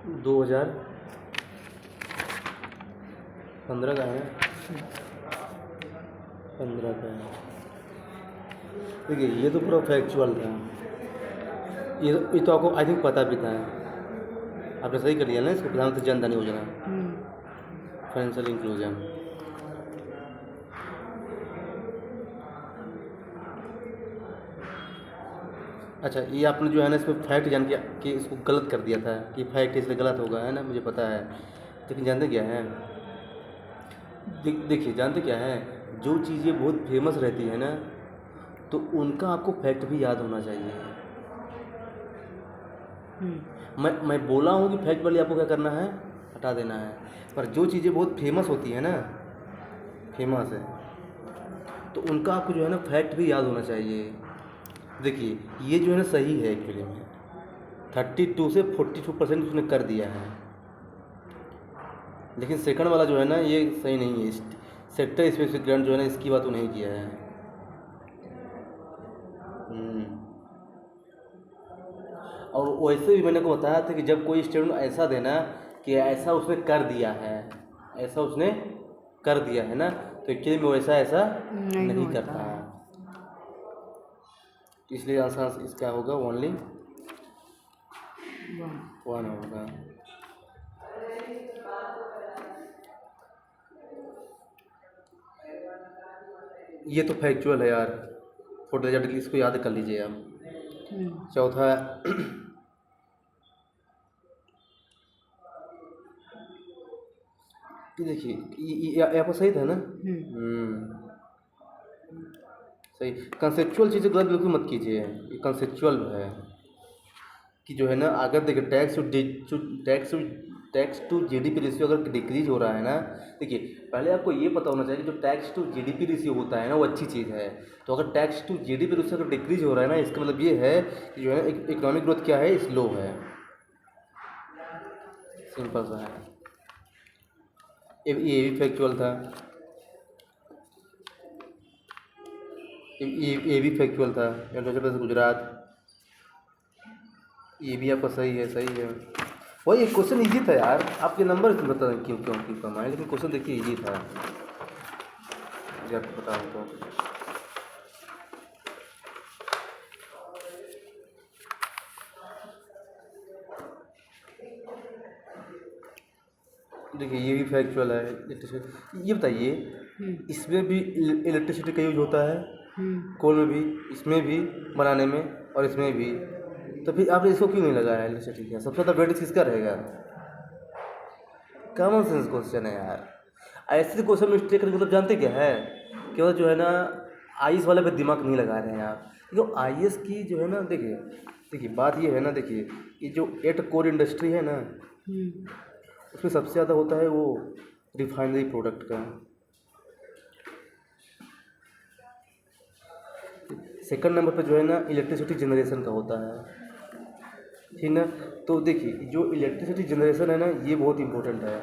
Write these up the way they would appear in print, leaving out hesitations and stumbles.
2015 का है। 15 का है। देखिए ये तो पूरा फैक्चुअल था। ये तो आपको आई थिंक पता भी था। आपने सही कर लिया ना इसको, प्रधानमंत्री जन धन योजना, फाइनेंशियल इंक्लूजन। अच्छा, ये आपने जो है ना इसमें फैक्ट जान के कि इसको गलत कर दिया था कि फैक्ट इसलिए गलत होगा, है ना, मुझे पता है। लेकिन जानते क्या है, देखिए जानते क्या है, जो चीज़ें बहुत फेमस रहती है ना तो उनका आपको फैक्ट भी याद होना चाहिए। मैं बोला हूँ कि फैक्ट वाली आपको क्या करना है, हटा देना है। पर जो चीज़ें बहुत फेमस होती है ना, फेमस है, तो उनका आपको जो है ना फैक्ट भी याद होना चाहिए। देखिए ये जो है ना सही है एक्चुअली में, 32 से 42% उसने कर दिया है। लेकिन सेकंड वाला जो है ना ये सही नहीं है। सेक्टर स्पेसिफिक ग्रांट जो है ना इसकी बात तो नहीं किया है। और वैसे भी मैंने को बताया था कि जब कोई स्टूडेंट ऐसा देना कि ऐसा उसने कर दिया है, ऐसा उसने कर दिया है ना, तो एक्चुअली में वैसा ऐसा नहीं करता है। इसलिए आंसर इसका होगा ओनली 1 होगा। ये तो फैक्चुअल है यार, फोटो डिग्री, इसको याद कर लीजिए आप। चौथा ये देखिए यहाँ पर सही था ना। सही। कंसेप्चुअल चीज़ें गलत बिल्कुल मत कीजिए, ये कंसेप्चुअल है कि जो है ना अगर देखिए टैक्स टू जीडीपी रेशियो अगर डिक्रीज हो रहा है ना, देखिए पहले आपको ये पता होना चाहिए कि जो टैक्स टू जीडीपी रेशियो होता है ना वो अच्छी चीज़ है। तो अगर टैक्स टू जीडीपी रेशियो अगर डिक्रीज हो रहा है ना, इसका मतलब ये है कि जो है ना इकोनॉमिक ग्रोथ क्या है, स्लो है। सिंपल सा है। ये भी फैक्चुअल था, ये भी फैक्चुअल था। अरुणाचल प्रदेश, गुजरात, ये भी आपका सही है, सही है। वही क्वेश्चन इजी था यार, आपके नंबर बता क्यों क्यों क्यों कम आए, लेकिन क्वेश्चन देखिए इजी था, जब बताऊँ तो। देखिए ये भी फैक्चुअल है। इलेक्ट्रिसिटी, ये बताइए इसमें भी इलेक्ट्रिसिटी का यूज होता है, कोल में भी, इसमें भी बनाने में, और इसमें भी। तो फिर आपने इसको क्यों नहीं लगाया इलेक्ट्रिसिटी का? सबसे ज़्यादा वेटेज किसका रहेगा? कॉमन सेंस क्वेश्चन है यार। ऐसे क्वेश्चन मिस्टेक करके मतलब जानते क्या है, केवल जो है ना आईएएस वाले पे दिमाग नहीं लगा रहे हैं आप। क्योंकि आईएएस की जो है ना, देखिए बात ये है ना, देखिए ये जो 8 कोर इंडस्ट्री है ना, उसमें सबसे ज़्यादा होता है वो रिफाइनरी प्रोडक्ट का। सेकंड नंबर पे जो है ना इलेक्ट्रिसिटी जनरेशन का होता है, ठीक ना। तो देखिए जो इलेक्ट्रिसिटी जनरेशन है ना ये बहुत इंपॉर्टेंट है,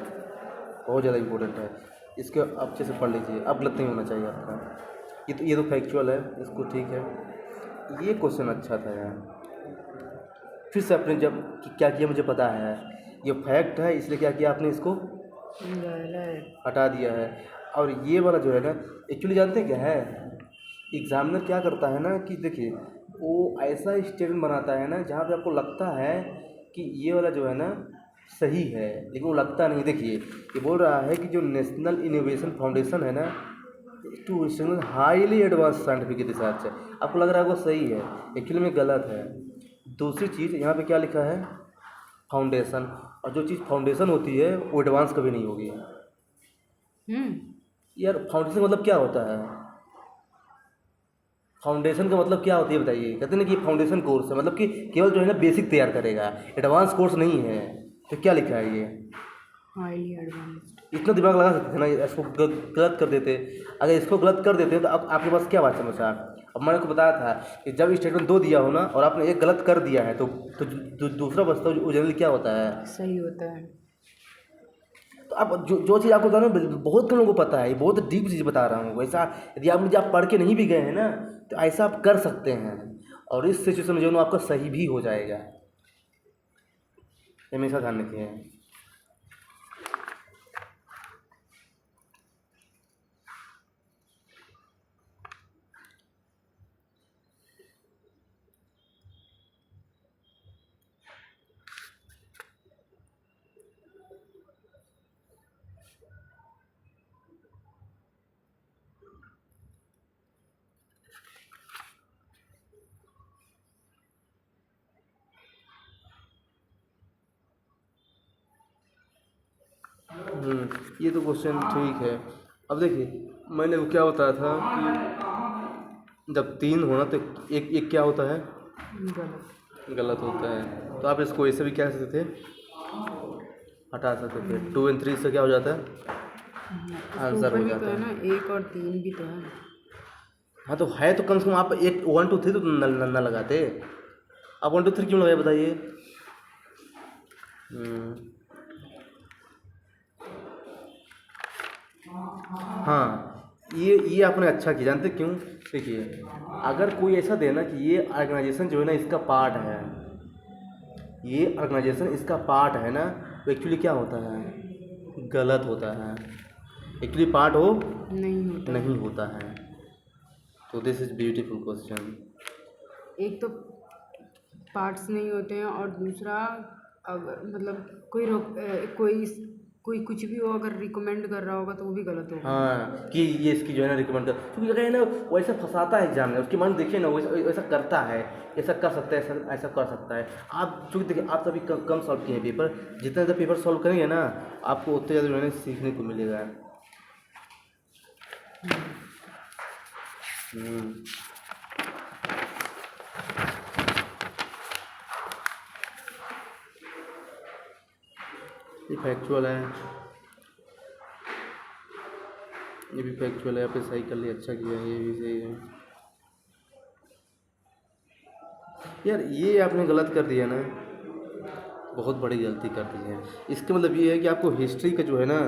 बहुत ज़्यादा इंपॉर्टेंट है। इसके अच्छे से पढ़ लीजिए, अब गलत नहीं होना चाहिए आपका। ये तो फैक्चुअल है, इसको ठीक है। ये क्वेश्चन अच्छा था यार। फिर से आपने जब क्या किया मुझे पता है, ये फैक्ट है इसलिए क्या किया आपने, इसको हटा दिया है। और ये वाला जो है ना, एक्चुअली जानते हैं क्या है, एग्जामिनर क्या करता है ना कि देखिए वो ऐसा स्टेटमेंट बनाता है ना जहाँ पे आपको लगता है कि ये वाला जो है ना सही है, लेकिन वो लगता नहीं। देखिए ये बोल रहा है कि जो नेशनल इनोवेशन फाउंडेशन है ना, to highly advance scientific research है, आपको लग रहा है वो सही है, एक्चुअली में गलत है। दूसरी चीज़ यहाँ पे क्या लिखा है, फाउंडेशन, और जो चीज़ फाउंडेशन होती है वो एडवांस कभी नहीं होगी। यार फाउंडेशन का मतलब क्या होता है, फाउंडेशन का मतलब क्या होती है बताइए? कहते हैं ना कि फाउंडेशन कोर्स है, मतलब कि केवल जो है ना बेसिक तैयार करेगा, एडवांस कोर्स नहीं है। तो क्या लिखा है ये, हाईली एडवांस्ड। इतना दिमाग लगा सकते थे ना, इसको गलत कर देते। अगर इसको गलत कर देते तो अब आपके पास क्या बात समझा। अब मैंने को बताया था कि जब स्टेटमेंट 2 दिया हो ना और आपने एक गलत कर दिया है तो दूसरा बचता है जनरली क्या होता है, सही होता है। तो अब जो चीज़ आपको बताना बहुत कम लोगों को पता है, ये बहुत डीप चीज़ बता रहा हूँ। वैसा यदि आप पढ़ के नहीं भी गए हैं ना तो ऐसा आप कर सकते हैं, और इस सिचुएशन में जो है ना आपका सही भी हो जाएगा। हमेशा ध्यान रखिए। ये तो क्वेश्चन ठीक है। अब देखिए मैंने वो क्या बताया था कि जब 3 हो ना तो एक एक क्या होता है, गलत। गलत होता है। तो आप इसको ऐसे भी क्या कर सकते थे, हटा सकते थे। 2 और 3 से क्या हो जाता है, इसके आंसर ऊपर हो भी तो जाता है है। ना, 1 और 3 भी तो है। हाँ तो है तो कम से कम आप एक 1 2 3 तो न लगाते। आप 1 2 3 क्यों लगाए बताइए। हम्म, हाँ ये आपने अच्छा किया। जानते क्यों? देखिए अगर कोई ऐसा देना कि ये ऑर्गेनाइजेशन जो है ना इसका पार्ट है, ये ऑर्गेनाइजेशन इसका पार्ट है ना, तो एक्चुअली क्या होता है, गलत होता है। एक्चुअली पार्ट हो नहीं होता नहीं है। होता है। तो दिस इज ब्यूटीफुल क्वेश्चन। एक तो पार्ट्स नहीं होते हैं, और दूसरा अगर मतलब कोई कुछ भी हो, अगर रिकमेंड कर रहा होगा तो वो भी गलत होगा। हाँ कि ये इसकी जो है ना रिकमेंड कर, क्योंकि अगर है ना वो ऐसा फंसाता है एग्जाम में, उसकी मन देखिए ना वो ऐसा करता है, ऐसा कर सकता है, ऐसा ऐसा कर सकता है। आप चूँकि देखिए आप कभी कम सॉल्व किए हैं पेपर, जितना ज़्यादा पेपर सॉल्व करेंगे ना आपको उतने ज़्यादा जो है ना सीखने को मिलेगा। हम्म, ये फैक्चुअल है, ये भी फैक्चुअल है। आपने सही कर लिया, अच्छा किया, ये भी सही है। यार ये आपने गलत कर दिया ना, बहुत बड़ी गलती कर दी है। इसका मतलब ये है कि आपको हिस्ट्री का जो है ना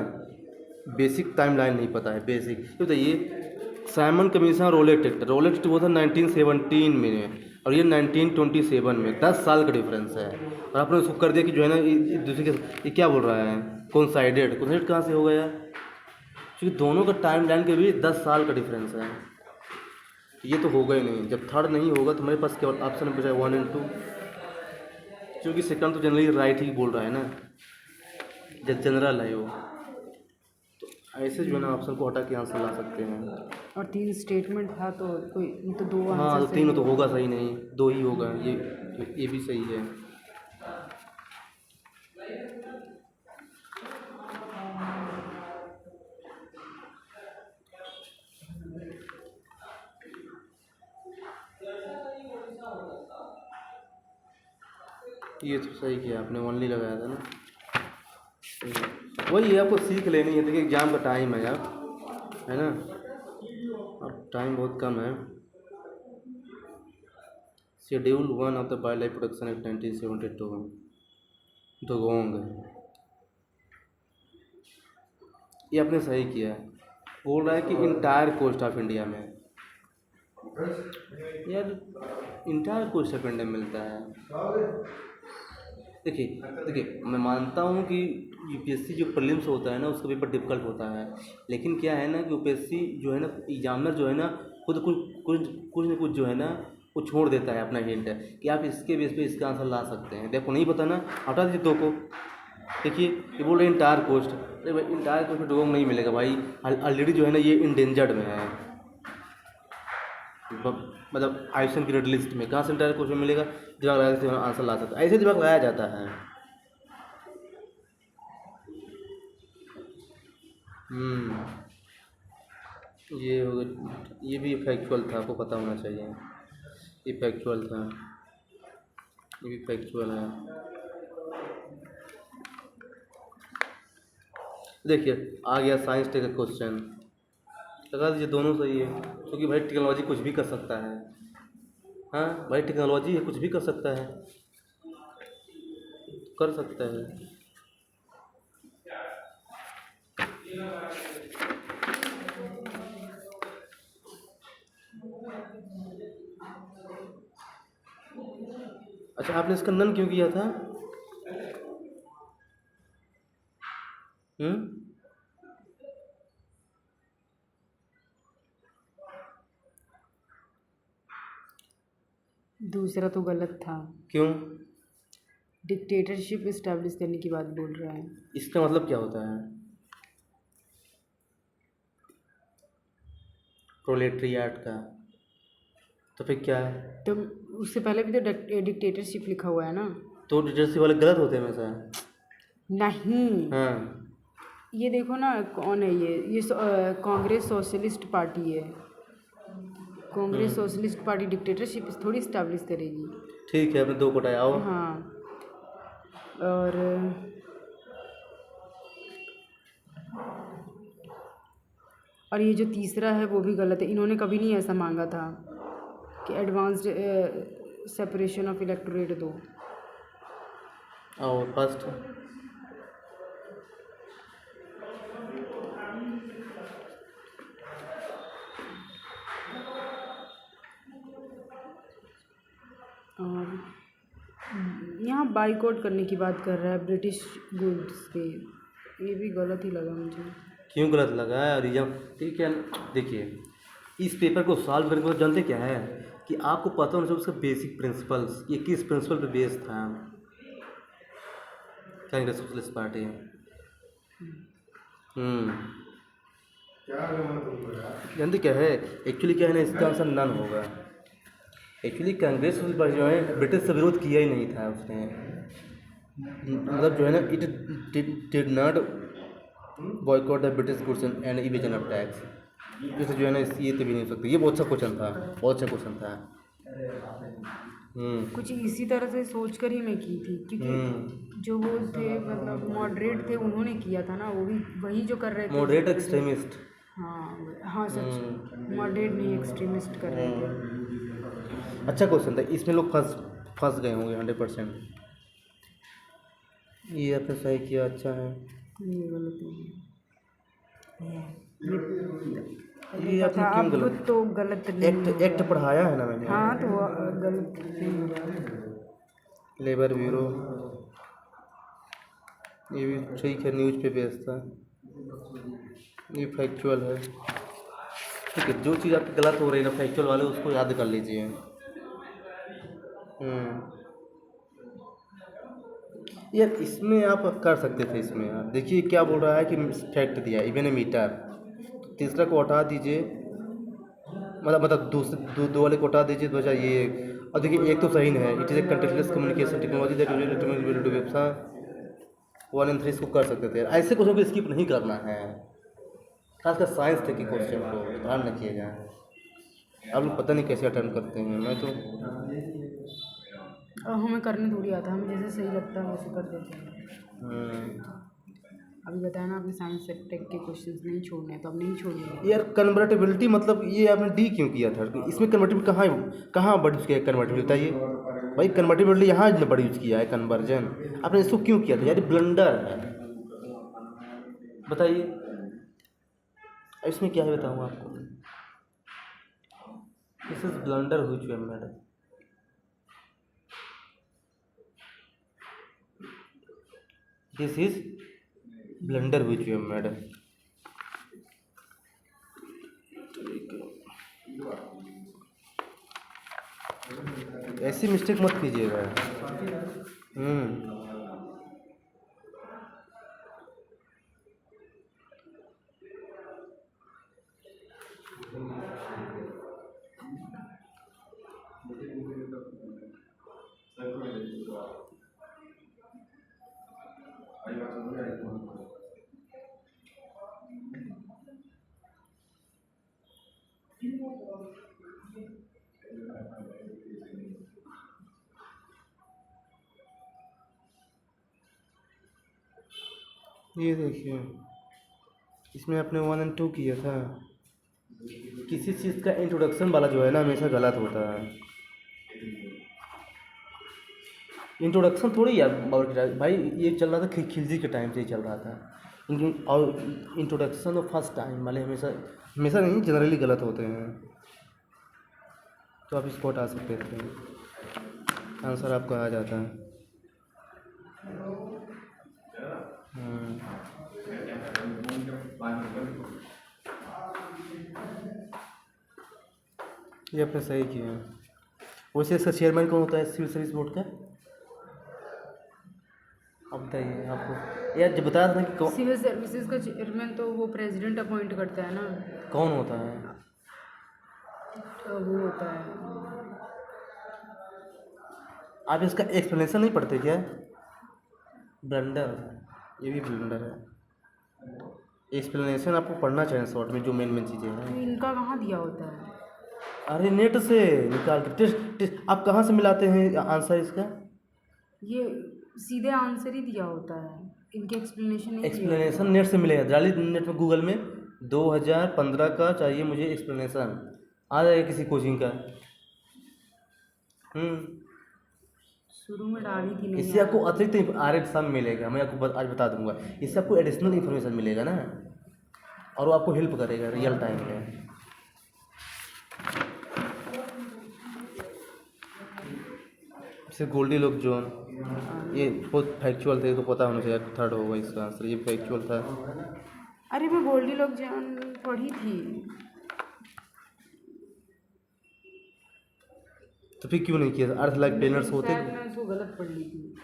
बेसिक टाइमलाइन नहीं पता है। बेसिक ये बताइए, साइमन कमीशन रोलेट एक्ट हुआ था 1917 में और ये 1927 में, 10 साल का डिफरेंस है। और आपने उसको कर दिया कि जो है ना एक दूसरे के, ये क्या बोल रहा है, कोइंसाइडेड कहाँ से हो गया? क्योंकि दोनों का टाइम लाइन के बीच 10 साल का डिफरेंस है। ये तो होगा ही नहीं। जब थर्ड नहीं होगा तो मेरे पास केवल ऑप्शन बचा 1 और 2, क्योंकि सेकंड तो जनरली राइट ही बोल रहा है ना, जब जनरल है वो। ऐसे जो है ना ऑप्शन को हटा के आंसर ला सकते हैं। और 3 स्टेटमेंट था तो कोई तो 2 हाँ आंसर तो सही तीनों तो होगा। होगा सही नहीं, 2 ही होगा। ये भी सही है। ये तो सही किया आपने, ओनली लगाया था ना। वही है, आपको सीख लेनी है। देखिए एग्ज़ाम का टाइम है यार, है ना, अब टाइम बहुत कम है। Schedule 1 of the wild life protection act 1972, dugong, ये आपने सही किया है। बोल रहा है कि इंटायर कोस्ट ऑफ इंडिया में, यार इंटायर कोस्ट ऑफ इंडिया मिलता है। देखिए देखिए मैं मानता हूँ कि यूपीएससी जो प्रीलिम्स होता है ना उसका पेपर डिफिकल्ट होता है, लेकिन क्या है ना कि यूपीएससी जो है ना एग्जामिनर जो है ना खुद कुछ कुछ कुछ न कुछ जो है ना वो छोड़ देता है अपना हिंट, कि आप इसके बेस पे इसका आंसर ला सकते हैं। देखो नहीं पता ना, हटा दीजिए 2 को। देखिए ये बोल रहे हैं इंटायर कोस्ट, अरे भाई इंटायर कोस्ट में डोंग नहीं मिलेगा भाई, ऑलरेडी जो है ना ये इंडेंजर्ड में है। मतलब आयुष्मान की रेड लिस्ट में कहाँ से इंटायर कोस्ट में मिलेगा? दिमाग लगा के आंसर ला सकता है, ऐसे दिमाग लगाया जाता है। हम्म, ये हो गया, ये भी फैक्चुअल था, आपको पता होना चाहिए। ये फैक्चुअल था, ये भी फैक्चुअल है। देखिए आ गया साइंस टेक का क्वेश्चन, लगा दीजिए दोनों सही है, क्योंकि भाई टेक्नोलॉजी कुछ भी कर सकता है। हाँ भाई टेक्नोलॉजी है, कुछ भी कर सकता है, कर सकता है। अच्छा आपने इसका नन क्यों किया था? हम्म। दूसरा तो गलत था। क्यों? डिक्टेटरशिप इस्टेब्लिश करने की बात बोल रहा है। इसका मतलब क्या होता है? प्रोलेटरिएट का। तो फिर क्या है? तो उससे पहले भी तो डिक्टेटरशिप लिखा हुआ है ना। तो डिटेल्स वाले गलत होते हैं हमेशा। नहीं, हाँ। ये देखो ना कौन है ये कांग्रेस सोशलिस्ट पार्टी है। कांग्रेस सोशलिस्ट पार्टी डिक्टेटरशिप थोड़ी इस्टेब्लिश करेगी। ठीक है, अपने 2 कोटाए आओ। हाँ, और ये जो तीसरा है वो भी गलत है। इन्होंने कभी नहीं ऐसा मांगा था कि एडवांस्ड सेपरेशन ऑफ इलेक्टोरेट दो। आओ फर्स्ट। और यहाँ बाइकआउट करने की बात कर रहा है ब्रिटिश गुड्स पे। ये भी गलत ही लगा मुझे। क्यों गलत लगा है? रीजन ठीक है। देखिए, इस पेपर को सॉल्व करने के बाद जानते क्या है कि आपको पता होना चाहिए उसका बेसिक प्रिंसिपल्स, ये किस प्रिंसिपल पे बेस्ड था कांग्रेस सोशलिस्ट पार्टी। जानते क्या है एक्चुअली, क्या है ना, इसका आंसर नन होगा। एक्चुअली कांग्रेस सोशलिस्ट पार्टी जो है ब्रिटिश से विरोध किया ही नहीं था उसने। मतलब जो है ना, it did not boycott the British goods and evasion of tax. जैसे जो है ना, ये तो भी नहीं हो सकता। ये बहुत अच्छा क्वेश्चन था, बहुत अच्छा क्वेश्चन था। कुछ इसी तरह से सोच कर ही मैं की थी, क्योंकि जो वो थे मतलब मॉडरेट थे उन्होंने किया था ना, वो भी वही जो कर रहे थे। Moderate extremist. हाँ हाँ, सच, मॉडरेट नहीं एक्सट्रीमिस्ट कर रहे थे। अच्छा क्वेश्चन था, इसमें लोग फंस गए होंगे 100%। ये आपने सही किया, अच्छा है। ये गलत नहीं है। ये आपने क्यों अब गलत? तो गलत नहीं एक्ट पढ़ाया है ना मैंने। हाँ, तो वो गलत नहीं होगा। लेबर ब्यूरो, ये भी ठीक है, न्यूज़ पे बेस्ड था। ये फैक्चुअल है। ठीक है, जो चीज़ आपकी गलत हो रही है ना फैक्चुअल वाले, उसको याद कर लीजिए। यार इसमें आप कर सकते थे। इसमें यार देखिए क्या बोल रहा है कि फैक्ट दिया इवन ए मीटर। तीसरा को हटा दीजिए, मतलब दूसरे दो वाले को हटा दीजिए, तो अच्छा ये। और देखिए एक तो सही नहीं है, it is a contentless communication technology that use 1 and 3 इसको कर सकते थे। ऐसे क्वेश्चन को स्किप नहीं करना है, खासकर साइंस थे कि क्वेश्चन को ध्यान रखिएगा। आप लोग पता नहीं कैसे अटेम्प्ट करते हैं। मैं तो हमें करने थोड़ी आता, हमें जैसे सही लगता है वैसे कर देते हैं। अभी बताया ना, आपने साइंस टेक के क्वेश्चंस नहीं छोड़ने हैं, तो अब नहीं छोड़ेंगे। यार कन्वर्टेबिलिटी मतलब ये आपने डी क्यों किया था? इसमें कन्वर्टेबिलिटी कहाँ वर्ड यूज़ किया है? कन्वर्टेबिलिटी बताइए भाई, कन्वर्टेबिलिटी यहाँ वर्ड यूज़ किया है, कन्वर्जन। आपने इसको क्यों किया था? यार ब्लंडर है, बताइए। इसमें क्या है बताऊँ आपको? दिस इज ब्लंडर हुई चुका मैडम। दिस इज ब्लंडर हुई चुका मैडम। ऐसी मिस्टेक मत कीजिएगा। ये देखिए, इसमें आपने 1 and 2 किया था। किसी चीज़ का इंट्रोडक्शन वाला जो है ना हमेशा गलत होता है। इंट्रोडक्शन थोड़ी यार भाई, ये चल रहा था खिलजी के टाइम से ही चल रहा था। और इंट्रोडक्शन और फर्स्ट टाइम वाले हमेशा हमेशा नहीं, जनरली गलत होते हैं। तो आप इसको हटा सकते थे, आंसर आपका आ जाता है। ये आपने सही किया। वैसे इसका चेयरमैन कौन होता है सिविल सर्विस बोर्ड का? आप बताइए आपको यार, जब बताया था ना कि सिविल सर्विसेज का चेयरमैन तो वो प्रेसिडेंट अपॉइंट करता है ना, कौन होता है? तो वो होता है। आप इसका एक्सप्लेनेशन नहीं पढ़ते क्या? ब्लंडर, ये भी ब्लंडर है। एक्सप्लेनेशन आपको पढ़ना चाहिए शॉर्ट में, जो मेन मेन चीज़ें तो हैं। इनका कहाँ दिया होता है? अरे नेट से निकाल के टेस्ट आप कहाँ से मिलाते हैं आंसर इसका? ये सीधे आंसर ही दिया होता है, इनके एक्सप्लेनेशन नहीं दिए होते। एक्सप्लेनेशन नेट से मिलेगा, डाली नेट में गूगल में 2015 का चाहिए मुझे एक्सप्लेनेशन, आ जाएगा किसी कोचिंग का। शुरू में डाली थी, नहीं इससे आया। आपको अतिरिक्त आर सब मिलेगा, मैं आपको आज बता दूंगा। इससे आपको एडिशनल इन्फॉर्मेशन मिलेगा ना, और वो आपको हेल्प करेगा रियल टाइम में। जैसे गोल्डी लोग जोन, ये बहुत फैक्चुअल थे, तो पता होना चाहिए। थर्ड होगा इसका आंसर, ये फैक्चुअल था। अरे मैं गोल्डी लोग जान पढ़ी थी। तो फिर क्यों नहीं किया? अर्थ लाइक प्लेनर्स होते। शायद मैं उसको गलत पढ़ ली थी,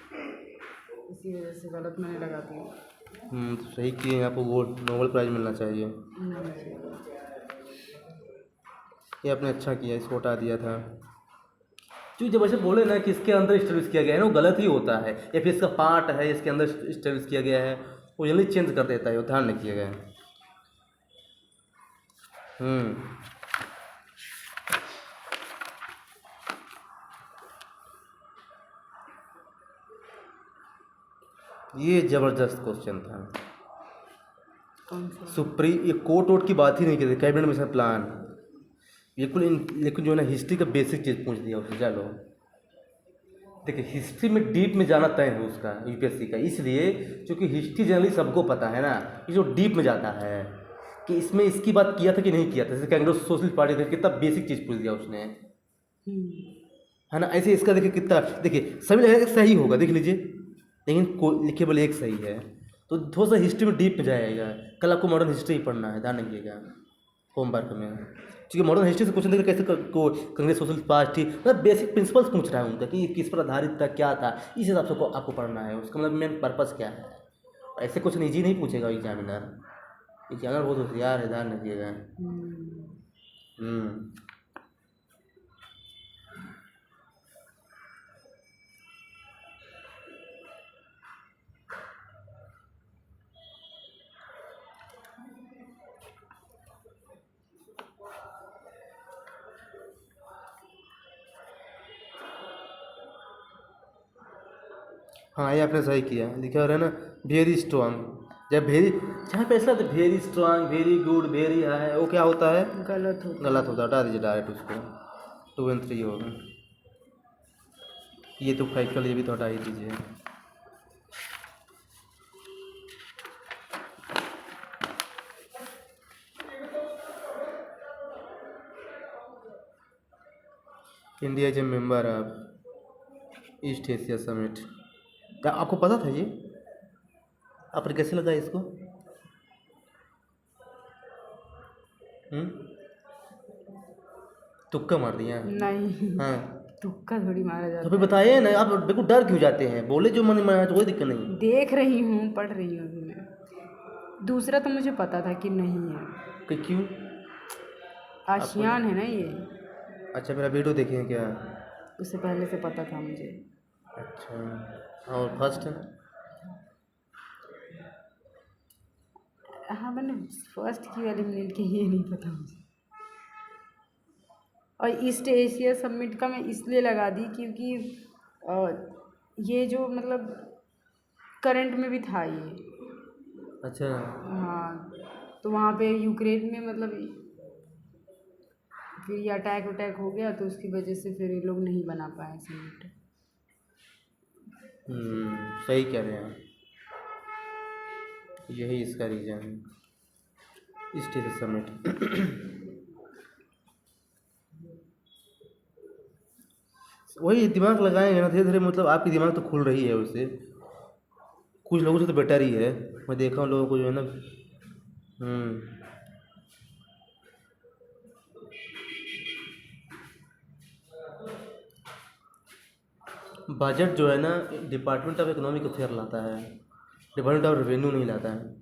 इसी वजह से गलत मैंने लगा दी। तो सही किए, आपको गोल्ड नोबेल प्राइज मिलना चाहिए। ये आपने अच्छा किया, इसको हटा दिया था। क्योंकि जब ऐसे बोले ना कि इसके अंदर स्टेब्लिश किया गया है ना, वो गलत ही होता है, या फिर इसका पार्ट है इसके अंदर स्टेब्लिश किया गया है, वो जल्दी चेंज कर देता है, वो ध्यान नहीं किया गया है। ये जबरदस्त क्वेश्चन था। कौन सा? सुप्रीम, ये कोर्ट वोट की बात ही नहीं करते, कैबिनेट मिशन प्लान बिल्कुल। लेकिन जो है ना, हिस्ट्री का बेसिक चीज़ पूछ दिया उससे। चलो देखिए, हिस्ट्री में डीप में जाना तय है उसका यूपीएससी का, इसलिए क्योंकि हिस्ट्री जनरली सबको पता है ना, कि जो डीप में जाता है कि इसमें इसकी बात किया था कि नहीं किया था। जैसे कांग्रेस सोशलिस्ट पार्टी थे, कितना बेसिक चीज़ पूछ दिया उसने, है ना। ऐसे इसका देखिए कितना, देखिए सभी लगेगा सही होगा, देख लीजिए, लेकिन लिखेबल एक सही है। तो थोड़ा सा हिस्ट्री में डीप में जाएगा। कल आपको मॉडर्न हिस्ट्री ही पढ़ना है, ध्यान रखिएगा होमवर्क में, क्योंकि मॉडर्न हिस्ट्री से क्वेश्चन देखिए कैसे कांग्रेस सोशलिस्ट पार्टी, मतलब बेसिक प्रिंसिपल्स पूछ रहा है उनका कि किस पर आधारित था, क्या था, इस हिसाब से आपको पढ़ना है। उसका मतलब मेन पर्पज़ क्या है। ऐसे क्वेश्चन ईजी नहीं पूछेगा एग्जामिनर। एग्जामिनर बहुत होशियार है, ध्यान रखिएगा। हाँ, ये आपने सही किया, लिखा हो रहा है ना वेरी स्ट्रांग। जब वेरी, जहाँ पे ऐसा very strong, very good, very high, वो क्या होता है? गलत होता गलत होता है, हटा दीजिए डायरेक्ट उसको। 2 और 3 होगा। ये तो फैक्चुअल, ये भी तो हटा ही दीजिए। India is a member of east Asia summit. क्या आपको पता था ये? आपने कैसे लगा इसको? तुक्का मार दिया? नहीं, हाँ, तुक्का थोड़ी मारा तो जाता फिर है। बताइए ना, आप बिल्कुल डर क्यों जाते हैं? बोले जो मन में आया तो कोई दिक्कत नहीं। देख रही हूँ, पढ़ रही हूँ अभी मैं। दूसरा तो मुझे पता था कि नहीं है, कि क्यों? आशियान है ना ये, अच्छा, मेरा वीडियो देखे हैं क्या? उससे पहले से पता था मुझे। अच्छा, और फर्स्ट? हाँ, मैंने फर्स्ट की एलिमिनेट की, ये नहीं पता मुझे। और ईस्ट एशिया समिट का मैं इसलिए लगा दी क्योंकि ये जो मतलब करंट में भी था ये। अच्छा, हाँ, तो वहाँ पे यूक्रेन में मतलब फिर ये अटैक हो गया, तो उसकी वजह से फिर ये लोग नहीं बना पाए समिट। सही कह रहे हैं, यही इसका रीज़न है, ईस्ट एशिया समिट। वही दिमाग लगाएंगे ना धीरे धीरे, मतलब आपकी दिमाग तो खुल रही है उससे। कुछ लोगों से तो बेटर ही है, मैं देखा हूँ लोगों को जो है ना हम्म। बजट जो है ना डिपार्टमेंट ऑफ इकोनॉमिक अफेयर लाता है, डिपार्टमेंट ऑफ रेवेन्यू नहीं लाता है।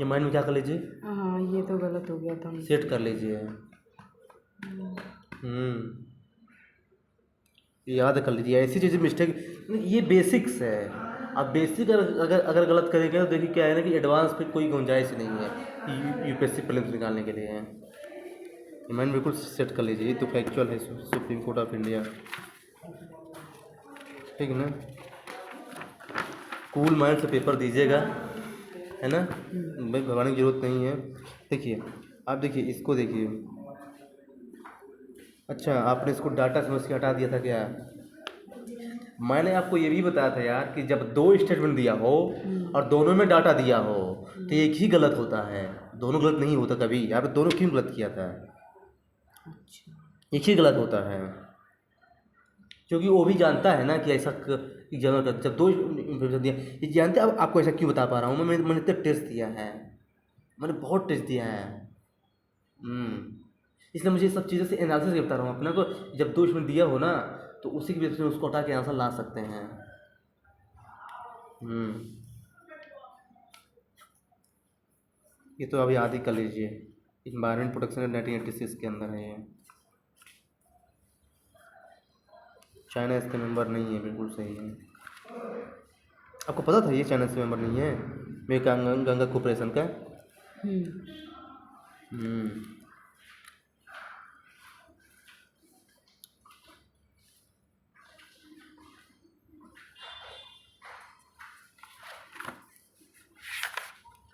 ये माइंड में क्या कर लीजिए, हाँ, ये तो गलत हो गया था मुझसे। सेट कर लीजिए। हम्म, याद कर लीजिए ऐसी चीज़ें मिस्टेक, ये बेसिक्स है। आप बेसिक अगर अगर गलत करेंगे तो देखिए क्या है ना कि एडवांस पे कोई गुंजाइश नहीं है यूपीएससी प्रीलिम्स निकालने के लिए। माइंड बिल्कुल सेट कर लीजिए, ये तो फैक्चुअल है सुप्रीम कोर्ट ऑफ इंडिया, ठीक है ना। कूल माइंड से पेपर दीजिएगा, है ना, भाई घबराने की जरूरत नहीं है। देखिए आप देखिए इसको देखिए, अच्छा आपने इसको डाटा समझ के हटा दिया था क्या? मैंने आपको ये भी बताया था यार कि जब दो स्टेटमेंट दिया हो और दोनों में डाटा दिया हो तो एक ही गलत होता है, दोनों गलत नहीं होता कभी। आपने दोनों क्यों गलत किया था? अच्छा। एक ही गलत होता है, क्योंकि वो भी जानता है ना कि ऐसा एग्जाम कर जब दो इंफॉर्मेशन दिया, ये जानते हैं। अब आपको ऐसा क्यों बता पा रहा हूँ मैंने इतना टेस्ट दिया है, मैंने बहुत टेस्ट दिया है। इसलिए मुझे सब चीज़ों से एनालिसिस करता रहा हूँ अपने को। जब दो इसमें दिया हो ना तो उसी की वजह से उसको हटा के आंसर ला सकते हैं। ये तो अभी याद ही कर लीजिए, इन्वायरमेंट प्रोटेक्शन 1986 के अंदर है ये। चाइना इसके मेंबर नहीं है, बिल्कुल सही है। आपको पता था ये चाइना से मेंबर नहीं है, मेक गंगा कोऑपरेशन का? हम्म,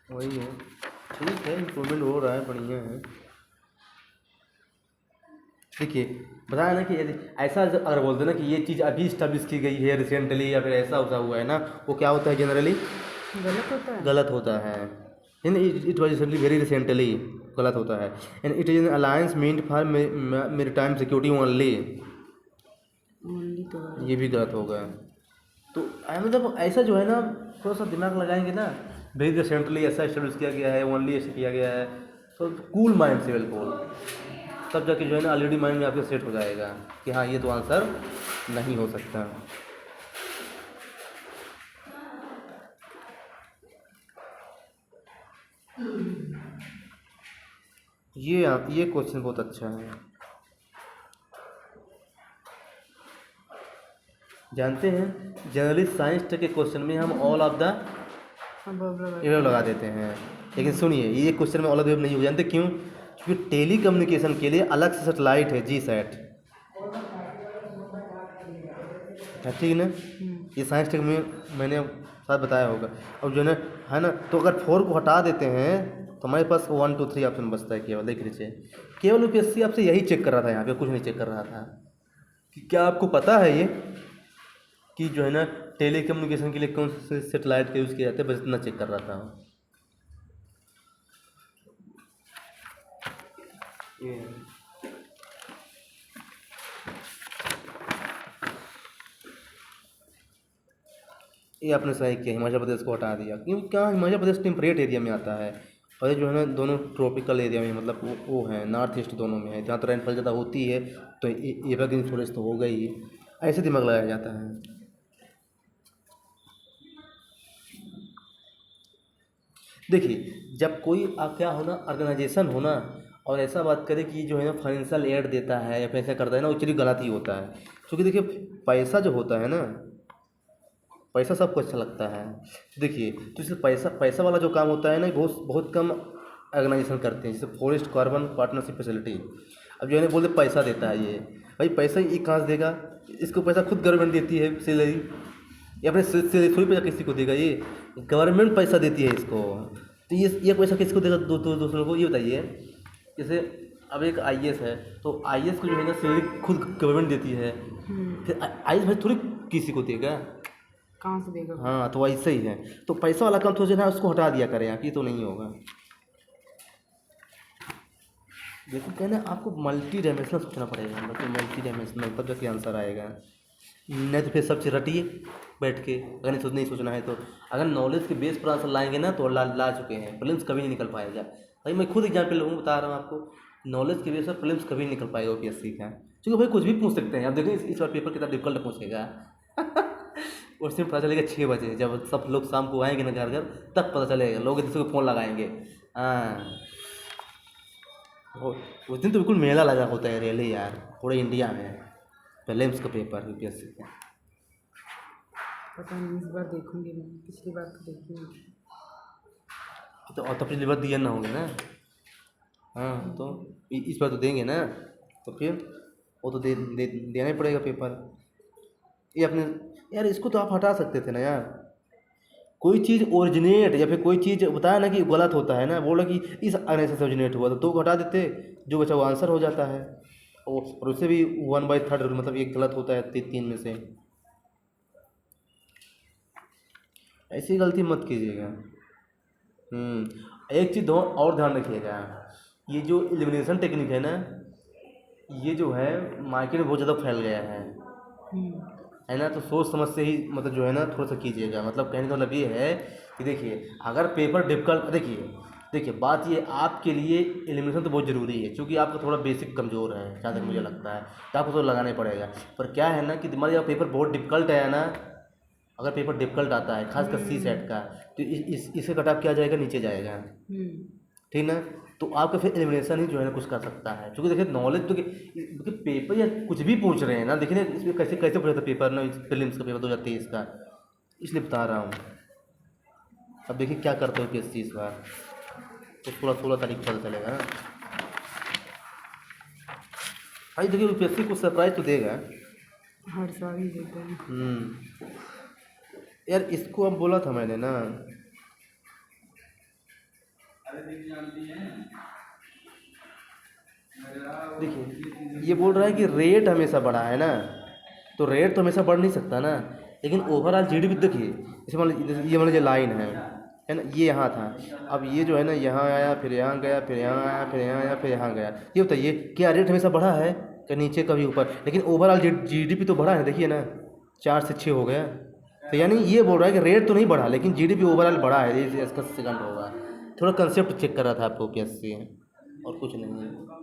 वही है। ठीक है, इम्प्रूवमेंट हो रहा है, बढ़िया है। देखिए बताया ना कि यदि ऐसा अगर बोलते ना कि ये चीज़ अभी इस्टेब्लिश की गई है रिसेंटली या फिर ऐसा वैसा हुआ है ना, वो क्या होता है जनरली गलत होता है। गलत होता है। In it was recently very recently गलत होता है। And it is an alliance meant for maritime security only, only तो गलत। ये भी गलत होगा। तो मतलब ऐसा जो है ना थोड़ा सा दिमाग लगाएंगे ना, वेरी रिसेंटली ऐसा इस्टेब्लिश किया गया है, ओनली ऐसा किया गया है, तो कूल माइंड से बिल्कुल, तब जाके जो है ना ऑलरेडी माइंड में आपके सेट हो जाएगा कि हाँ ये तो आंसर नहीं हो सकता। ये क्वेश्चन बहुत अच्छा है। जानते हैं जनरली साइंस के क्वेश्चन में हम ऑल ऑफ द एबव लगा देते हैं, लेकिन सुनिए ये क्वेश्चन में ऑल ऑफ द एबव नहीं हो, जानते क्यों? क्योंकि टेली कम्युनिकेशन के लिए अलग से सेटेलाइट है, जी सैट है, ठीक ना। ये साइंस टेक में मैंने साथ बताया होगा। अब जो है ना, तो अगर 4 को हटा देते हैं तो हमारे पास 1 2 3 ऑप्शन बचता है केवल। देख लीजिए, केवल यूपीएससी आपसे यही चेक कर रहा था, यहाँ पे कुछ नहीं चेक कर रहा था कि क्या आपको पता है ये कि जो है ना टेली कम्युनिकेशन के लिए कौन से सेटेलाइट का यूज़ किया जाता है, बस इतना चेक कर रहा था। ये आपने सही किया, हिमाचल प्रदेश को हटा दिया। क्यों? क्या हिमाचल प्रदेश टेम्परेट एरिया में आता है और ये जो है ना दोनों ट्रॉपिकल एरिया में, मतलब वो है नॉर्थ ईस्ट दोनों में है, जहाँ तो रेनफॉल ज़्यादा होती है तो एवरग्रीन फॉरेस्ट तो होगा ही। ऐसे दिमाग लगाया जाता है। देखिए जब कोई क्या होना ऑर्गेनाइजेशन होना और ऐसा बात करे कि जो है ना फाइनेंशियल एड देता है या पैसा करता है ना, वो चीज़ गलत ही होता है। क्योंकि देखिए पैसा जो होता है ना, पैसा सबको अच्छा लगता है। देखिए तो इससे पैसा वाला जो काम होता है ना, बहुत बहुत कम ऑर्गेनाइजेशन करते हैं, जैसे फॉरेस्ट कार्बन पार्टनरशिप फैसिलिटी। अब जो है ना बोलते पैसा देता है, ये भाई पैसा ये कहाँ से देगा? इसको पैसा खुद गवर्नमेंट देती है, सैलरी या अपने सैलरी थोड़ी पैसा किसी को देगा, ये गवर्नमेंट पैसा देती है इसको। तो ये पैसा किसको देगा? दूसरों को? ये बताइए। जैसे अब एक आईएएस है तो आईएएस को जो है ना सैलरी खुद गवर्नमेंट देती है, फिर आईएएस भाई थोड़ी किसी को देगा, कहाँ से देगा? हाँ तो वैसे ही है। तो पैसा वाला काम तो जो है उसको हटा दिया करें आप, ये तो नहीं होगा। देखो कहना आपको मल्टी डायमेंशनल सोचना पड़ेगा, मतलब मल्टी डायमेंशनल, तब जाके आंसर आएगा। नहीं तो फिर सब चीज़ रटिए बैठ के, अगर नहीं सोचना है तो। अगर नॉलेज के बेस पर आंसर लाएंगे ना तो ला चुके हैं, प्रीलिम्स कभी नहीं निकल पाएगा भाई। मैं खुद एग्जाम्पल लोगों को बता रहा हूँ आपको, नॉलेज के बेस पर प्रीलिम्स कभी नहीं निकल पाएगा यूपीएससी का, क्योंकि भाई कुछ भी पूछ सकते हैं। अब देखो इस बार पेपर कितना डिफिकल्ट पूछेगा उस दिन पता चलेगा 6 बजे, जब सब लोग शाम को आएंगे ना घर तब पता चलेगा, लोग एक दूसरे को फ़ोन लगाएंगे। हाँ, उस दिन तो बिल्कुल मेला लगा होता है रियली यार, पूरे इंडिया में प्रीलिम्स का पेपर यूपीएससी का। पता नहीं, इस बार देखूंगी मैं, पिछली बार तो देखी नहीं। तो और तो पिछली बार दिया ना होगा ना। हाँ, तो इस बार तो देंगे ना, तो फिर वो तो देना ही पड़ेगा पेपर। ये अपने यार, इसको तो आप हटा सकते थे ना यार। कोई चीज़ ओरिजिनेट या फिर कोई चीज़ बताया ना कि गलत होता है ना, बोला कि इस आंसर से ओरिजिनेट हुआ, तो हटा देते, जो बचा वो आंसर हो जाता है। और उससे भी 1/3 मतलब ये गलत होता है 3 में से। ऐसी गलती मत कीजिएगा। एक चीज़ और ध्यान रखिएगा, ये जो एलिमिनेशन टेक्निक है ना, ये जो है मार्केट में बहुत ज़्यादा फैल गया है ना। तो सोच समझ से ही मतलब जो है ना थोड़ा सा कीजिएगा। मतलब कहने का मतलब ये है कि देखिए, अगर पेपर डिफिकल्ट, देखिए बात ये, आपके लिए एलिमिनेशन तो बहुत ज़रूरी है, क्योंकि आपका थोड़ा बेसिक कमज़ोर है जहाँ तक मुझे लगता है, तो आपको तो लगाना ही पड़ेगा। पर क्या है ना कि मान लीजिए पेपर बहुत डिफिकल्ट है ना, अगर पेपर डिफिकल्ट आता है खासकर सी सेट का, तो इससे कट ऑफ क्या जाएगा, नीचे जाएगा, ठीक ना। तो आपका फिर एलिमिनेशन ही जो है ना कुछ कर सकता है, क्योंकि देखिए नॉलेज तो देखिए पेपर या कुछ भी पूछ रहे हैं ना, देखिए ना इसमें कैसे कैसे पूछा था पेपर ना, प्रीलिम्स का पेपर 2023 का, इसलिए बता रहा हूँ। अब देखिए क्या करते हो किस चीज़ बार, तो 16 तारीख को पता चलेगा ना भाई। देखिए यूपीएससी कुछ सरप्राइज तो देगा, हर साल ही देते हैं। यार इसको अब बोला था मैंने ना, देखिए ये बोल रहा है कि रेट हमेशा बढ़ा है ना, तो रेट तो हमेशा बढ़ नहीं सकता ना, लेकिन ओवरऑल जीडीपी देखिए, जैसे मान लीजिए लाइन है ना, ये यहाँ था, अब ये जो है ना यहाँ आया, फिर यहाँ गया, फिर यहाँ आया, फिर यहाँ आया, फिर यहाँ गया। ये बताइए क्या रेट हमेशा बढ़ा है, कभी नीचे कभी ऊपर, लेकिन ओवरऑल जीडीपी तो बढ़ा है, देखिए ना 4 से 6 हो गया। तो यानी ये बोल रहा है कि रेट तो नहीं बढ़ा, लेकिन जीडीपी ओवरऑल बढ़ा है, ये इसका सेकंड होगा। थोड़ा कंसेप्ट चेक कर रहा था आपको यूपीएससी, और कुछ नहीं है।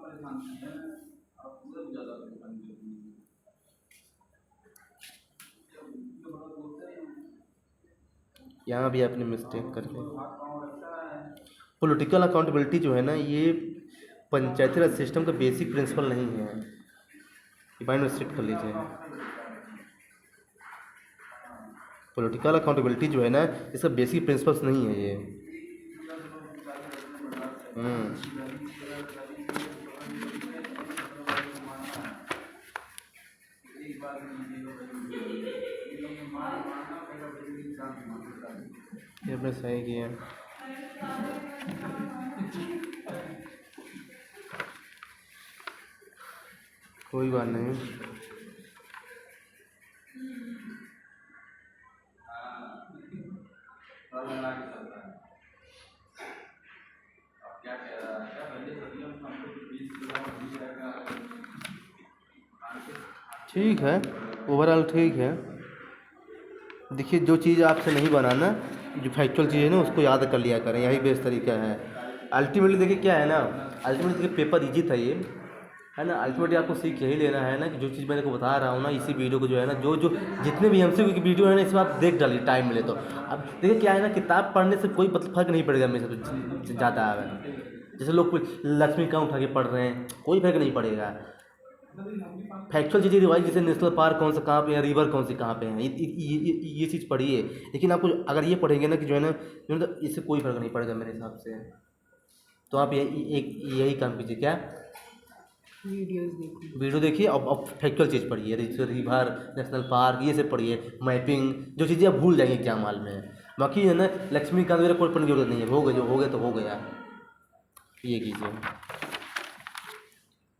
यहाँ भी आपने मिस्टेक कर ली। पॉलिटिकल अकाउंटेबिलिटी जो है ना, ये पंचायती राज सिस्टम का बेसिक प्रिंसिपल नहीं है, ये माइंड में सेट कर लीजिए। पॉलिटिकल अकाउंटेबिलिटी जो है ना, इसका बेसिक प्रिंसिपल्स नहीं है ये। ये आपने सही किया। कोई बात नहीं, ठीक है, ओवरऑल ठीक है। देखिए जो चीज़ आपसे नहीं बनाना, जो फैक्चुअल चीज़ है ना उसको याद कर लिया करें, यही बेस्ट तरीका है। अल्टीमेटली देखिए क्या है ना, अल्टीमेटली देखिए पेपर इजी था ये, है ना। अल्टीमेटली आपको सीख यही लेना है ना कि जो चीज़ मैंने को बता रहा हूँ ना, इसी वीडियो को जो है ना, जो जितने भी एमसीक्यू की वीडियो है ना, इसमें आप देख डालिए टाइम मिले तो। अब देखिए क्या है ना, किताब पढ़ने से कोई फर्क नहीं पड़ेगा मेरे से तो ज़्यादा है। जैसे लोग लक्ष्मी का उठा के पढ़ रहे हैं, कोई फर्क नहीं पड़ेगा। फैक्चुअल चीज़ें रिवाइज, जैसे नेशनल पार्क कौन सा कहाँ पे है, रिवर कौन सी कहाँ पे है, ये चीज़ पढ़िए। लेकिन आपको अगर ये पढ़ेंगे ना कि जो है ना, तो इससे कोई फर्क नहीं पड़ेगा मेरे हिसाब से। तो आप यही काम कीजिए, क्या वीडियो देखिए, अब फैक्चुअल चीज़ पढ़िए, रिवर, नेशनल पार्क, ये सब पढ़िए, मैपिंग, जो चीज़ें आप भूल जाएंगे एग्जाम हॉल में। बाकी है ना लक्ष्मीकांत वगैरह कोई पढ़ने की जरूरत नहीं है, हो गया जो हो गया तो हो गया, ये कीजिए।